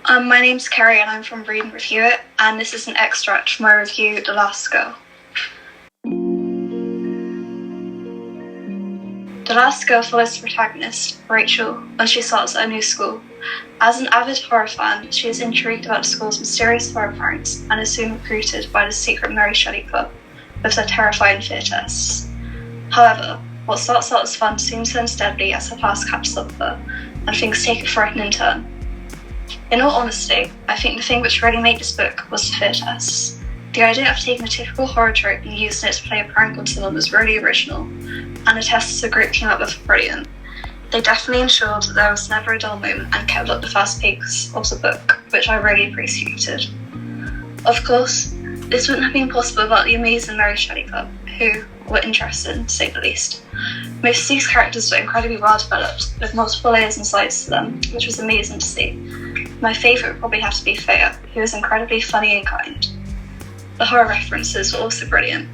My name's Ceri and I'm from Read and Review It, and this is an extract from my review, The Last Girl. The Last Girl follows the protagonist, Rachel, when she starts at a new school. As an avid horror fan, she is intrigued about the school's mysterious horror parents and is soon recruited by the secret Mary Shelley Club with their terrifying fear tests. However, what starts out as fun soon turns deadly as her past catches up with her, and things take a frightening turn. In all honesty, I think the thing which really made this book was the fear tests. The idea of taking a typical horror trope and using it to play a prank on someone was really original, and the tests the group came up with were brilliant. They definitely ensured that there was never a dull moment and kept up the fast pace of the book, which I really appreciated. Of course, this wouldn't have been possible without the amazing Mary Shelley Club, who were interesting, to say the least. Most of these characters were incredibly well developed, with multiple layers and sides to them, which was amazing to see. My favourite would probably have to be Thea, who was incredibly funny and kind. The horror references were also brilliant.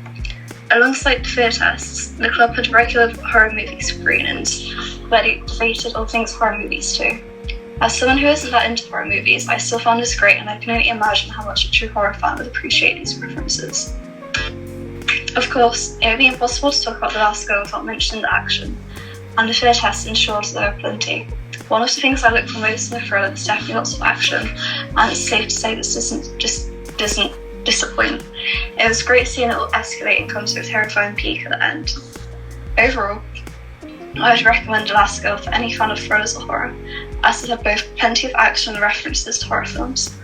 Alongside the fear tests, the club had regular horror movie screenings, where they debated all things horror movies too. As someone who isn't that into horror movies, I still found this great, and I can only imagine how much a true horror fan would appreciate these references. Of course, it would be impossible to talk about The Last Girl without mentioning the action, and the fear tests ensured there were plenty. One of the things I look for most in a thriller is definitely lots of action, and it's safe to say this doesn't disappoint. It was great seeing it all escalate and come to a terrifying peak at the end. Overall, I would recommend The Last Girl for any fan of thrillers or horror, as it had both plenty of action and references to horror films.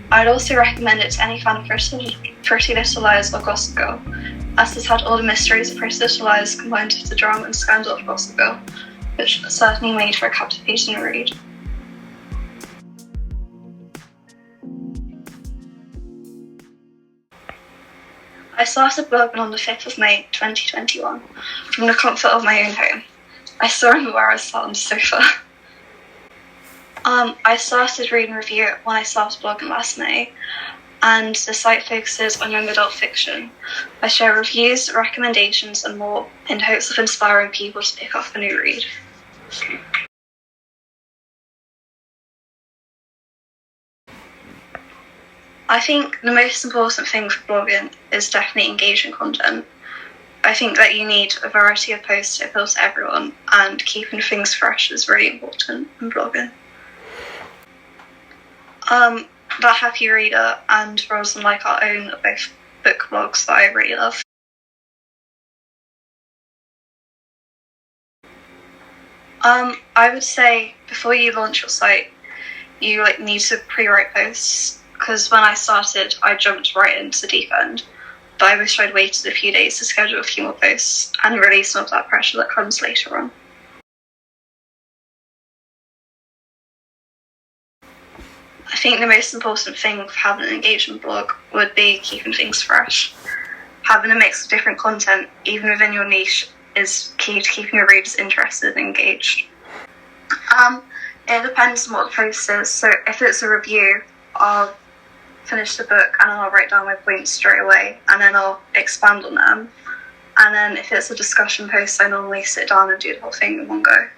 I'd also recommend it to any fan of Pretty Little Liars or Gossip Girl, as it had all the mysteries of Pretty Little Liars combined with the drama and scandal of Gossip Girl, which certainly made for a captivating read. I started blogging on the 5th of May 2021 from the comfort of my own home. I still remember where I sat on the sofa. I started Read and Review It when I started blogging last May, and the site focuses on young adult fiction. I share reviews, recommendations and more in hopes of inspiring people to pick up a new read. I think the most important thing for blogging is definitely engaging content. I think that you need a variety of posts to appeal to everyone, and keeping things fresh is really important in blogging. That Happy Reader and Roles and Like Our Own are both book blogs that I really love. I would say before you launch your site, you need to pre-write posts, because when I started, I jumped right into the deep end. But I wish I'd waited a few days to schedule a few more posts and release some of that pressure that comes later on. I think the most important thing for having an engagement blog would be keeping things fresh. Having a mix of different content, even within your niche, is key to keeping your readers interested and engaged. It depends on what the post is. So if it's a review, I'll finish the book and then I'll write down my points straight away, and then I'll expand on them. And then if it's a discussion post, I normally sit down and do the whole thing in one go.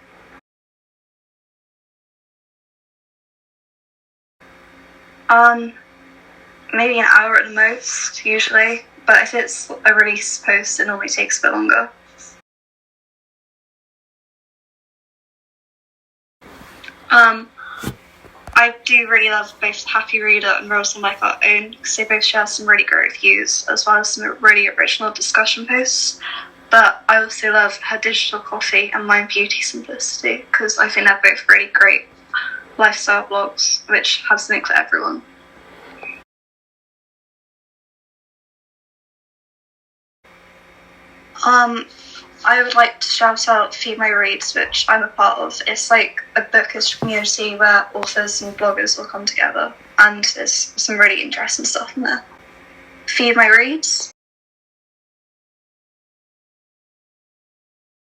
Maybe an hour at the most, usually, but if it's a release post, it normally takes a bit longer. I do really love both Happy Reader and Roles and Like Our Own, because they both share some really great reviews, as well as some really original discussion posts. But I also love her Digital Coffee and Mind Beauty Simplicity, because I think they're both really great lifestyle blogs, which have something for everyone. I would like to shout out Feed My Reads, which I'm a part of. It's like a bookish community where authors and bloggers all come together, and there's some really interesting stuff in there. Feed My Reads.